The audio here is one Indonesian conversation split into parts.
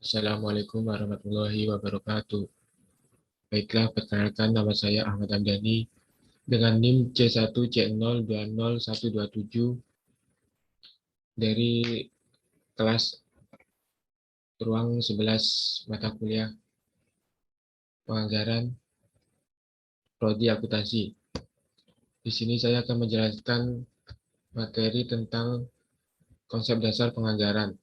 Assalamualaikum warahmatullahi wabarakatuh. Baiklah, perkenalkan nama saya Ahmad Hamdani dengan NIM C1C020127 dari kelas ruang 11 mata kuliah penganggaran prodi akuntansi. Di sini saya akan menjelaskan materi tentang konsep dasar penganggaran.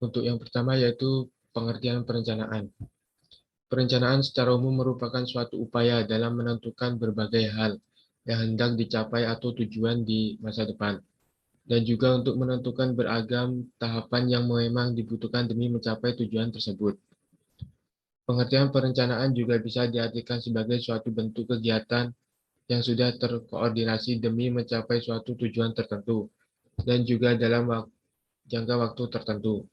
Untuk yang pertama yaitu pengertian perencanaan. Perencanaan secara umum merupakan suatu upaya dalam menentukan berbagai hal yang hendak dicapai atau tujuan di masa depan, dan juga untuk menentukan beragam tahapan yang memang dibutuhkan demi mencapai tujuan tersebut. Pengertian perencanaan juga bisa diartikan sebagai suatu bentuk kegiatan yang sudah terkoordinasi demi mencapai suatu tujuan tertentu, dan juga dalam jangka waktu tertentu.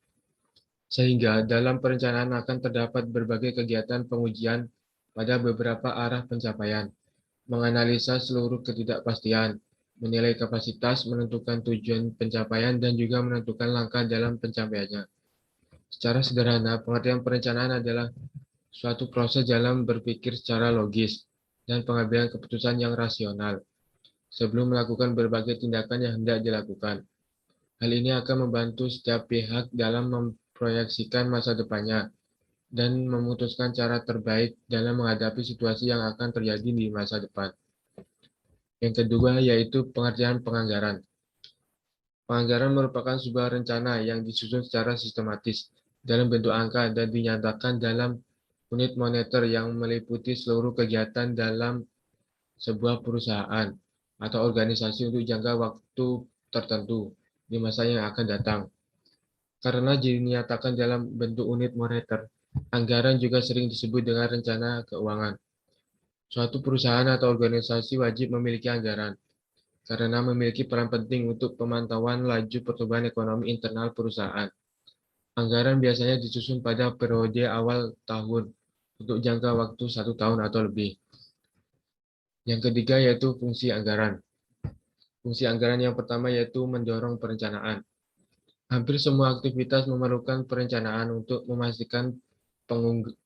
Sehingga dalam perencanaan akan terdapat berbagai kegiatan pengujian pada beberapa arah pencapaian, menganalisa seluruh ketidakpastian, menilai kapasitas, menentukan tujuan pencapaian, dan juga menentukan langkah dalam pencapaiannya. Secara sederhana, pengertian perencanaan adalah suatu proses dalam berpikir secara logis dan pengambilan keputusan yang rasional sebelum melakukan berbagai tindakan yang hendak dilakukan. Hal ini akan membantu setiap pihak dalam memproyeksikan masa depannya dan memutuskan cara terbaik dalam menghadapi situasi yang akan terjadi di masa depan. Yang kedua yaitu pengertian penganggaran. Penganggaran merupakan sebuah rencana yang disusun secara sistematis dalam bentuk angka dan dinyatakan dalam unit moneter yang meliputi seluruh kegiatan dalam sebuah perusahaan atau organisasi untuk jangka waktu tertentu di masa yang akan datang. Karena dinyatakan dalam bentuk unit moneter, anggaran juga sering disebut dengan rencana keuangan. Suatu perusahaan atau organisasi wajib memiliki anggaran, karena memiliki peran penting untuk pemantauan laju pertumbuhan ekonomi internal perusahaan. Anggaran biasanya disusun pada periode awal tahun untuk jangka waktu 1 tahun atau lebih. Yang ketiga yaitu fungsi anggaran. Fungsi anggaran yang pertama yaitu mendorong perencanaan. Hampir semua aktivitas memerlukan perencanaan untuk memastikan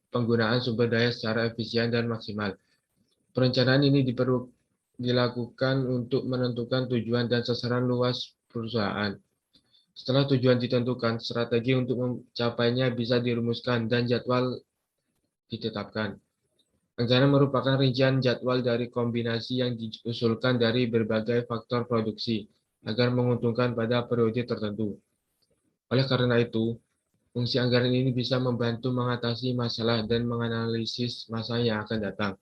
penggunaan sumber daya secara efisien dan maksimal. Perencanaan ini dilakukan untuk menentukan tujuan dan sasaran luas perusahaan. Setelah tujuan ditentukan, strategi untuk mencapainya bisa dirumuskan dan jadwal ditetapkan. Anggaran merupakan rincian jadwal dari kombinasi yang diusulkan dari berbagai faktor produksi agar menguntungkan pada periode tertentu. Oleh karena itu, fungsi anggaran ini bisa membantu mengatasi masalah dan menganalisis masa yang akan datang.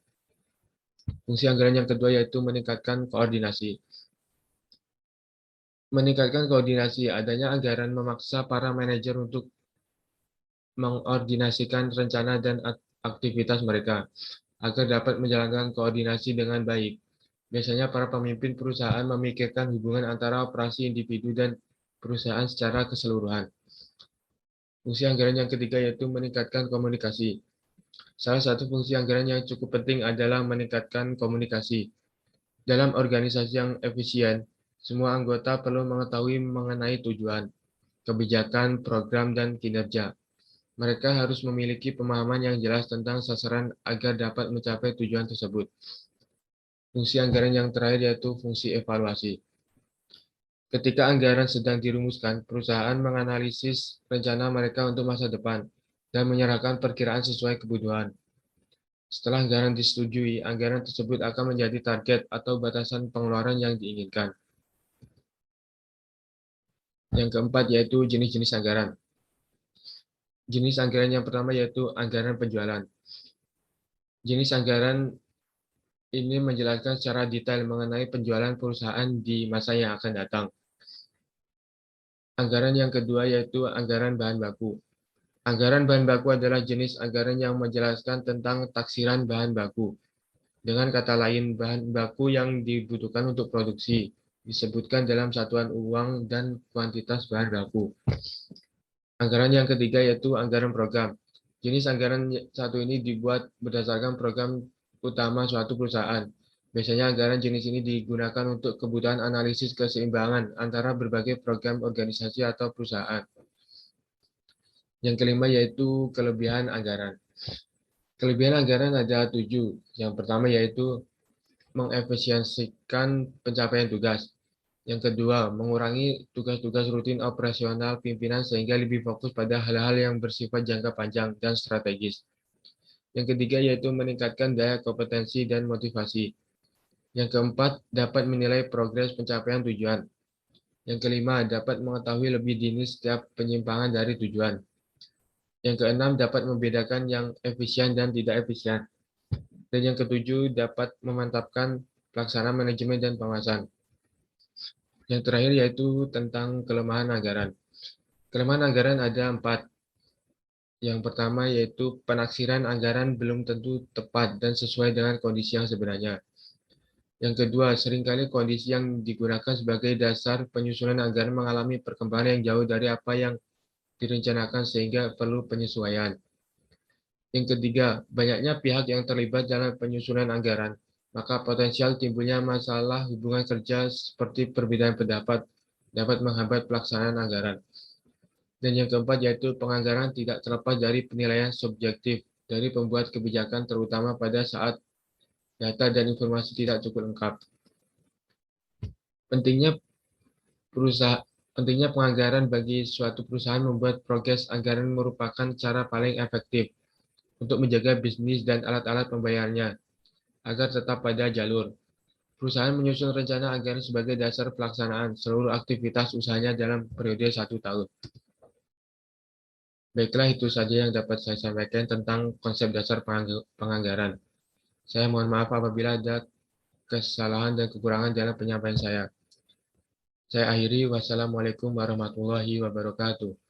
Fungsi anggaran yang kedua yaitu meningkatkan koordinasi. Meningkatkan koordinasi, adanya anggaran memaksa para manajer untuk mengordinasikan rencana dan aktivitas mereka agar dapat menjalankan koordinasi dengan baik. Biasanya para pemimpin perusahaan memikirkan hubungan antara operasi individu dan perusahaan secara keseluruhan. Fungsi anggaran yang ketiga yaitu meningkatkan komunikasi. Salah satu fungsi anggaran yang cukup penting adalah meningkatkan komunikasi. Dalam organisasi yang efisien, semua anggota perlu mengetahui mengenai tujuan, kebijakan, program, dan kinerja. Mereka harus memiliki pemahaman yang jelas tentang sasaran agar dapat mencapai tujuan tersebut. Fungsi anggaran yang terakhir yaitu fungsi evaluasi. Ketika anggaran sedang dirumuskan, perusahaan menganalisis rencana mereka untuk masa depan dan menyerahkan perkiraan sesuai kebutuhan. Setelah anggaran disetujui, anggaran tersebut akan menjadi target atau batasan pengeluaran yang diinginkan. Yang keempat yaitu jenis-jenis anggaran. Jenis anggaran yang pertama yaitu anggaran penjualan. Jenis anggaran ini menjelaskan secara detail mengenai penjualan perusahaan di masa yang akan datang. Anggaran yang kedua yaitu anggaran bahan baku. Anggaran bahan baku adalah jenis anggaran yang menjelaskan tentang taksiran bahan baku. Dengan kata lain, bahan baku yang dibutuhkan untuk produksi, disebutkan dalam satuan uang dan kuantitas bahan baku. Anggaran yang ketiga yaitu anggaran program. Jenis anggaran satu ini dibuat berdasarkan program utama suatu perusahaan. Biasanya anggaran jenis ini digunakan untuk kebutuhan analisis keseimbangan antara berbagai program organisasi atau perusahaan. Yang kelima yaitu kelebihan anggaran. Kelebihan anggaran ada 7. Yang pertama yaitu mengefisiensikan pencapaian tugas. Yang kedua, mengurangi tugas-tugas rutin operasional pimpinan sehingga lebih fokus pada hal-hal yang bersifat jangka panjang dan strategis. Yang ketiga yaitu meningkatkan daya kompetensi dan motivasi. Yang keempat, dapat menilai progres pencapaian tujuan. Yang kelima, dapat mengetahui lebih dini setiap penyimpangan dari tujuan. Yang keenam, dapat membedakan yang efisien dan tidak efisien. Dan yang ketujuh, dapat memantapkan pelaksanaan manajemen dan pengawasan. Yang terakhir yaitu tentang kelemahan anggaran. Kelemahan anggaran ada 4. Yang pertama yaitu penaksiran anggaran belum tentu tepat dan sesuai dengan kondisi yang sebenarnya. Yang kedua, seringkali kondisi yang digunakan sebagai dasar penyusunan anggaran mengalami perkembangan yang jauh dari apa yang direncanakan sehingga perlu penyesuaian. Yang ketiga, banyaknya pihak yang terlibat dalam penyusunan anggaran, maka potensial timbulnya masalah hubungan kerja seperti perbedaan pendapat dapat menghambat pelaksanaan anggaran. Dan yang keempat yaitu penganggaran tidak terlepas dari penilaian subjektif dari pembuat kebijakan terutama pada saat data dan informasi tidak cukup lengkap. Pentingnya pentingnya penganggaran bagi suatu perusahaan membuat progres anggaran merupakan cara paling efektif untuk menjaga bisnis dan alat-alat pembayarannya agar tetap pada jalur. Perusahaan menyusun rencana anggaran sebagai dasar pelaksanaan seluruh aktivitas usahanya dalam periode 1 tahun. Baiklah, itu saja yang dapat saya sampaikan tentang konsep dasar penganggaran. Saya mohon maaf apabila ada kesalahan dan kekurangan dalam penyampaian saya. Saya akhiri, wassalamualaikum warahmatullahi wabarakatuh.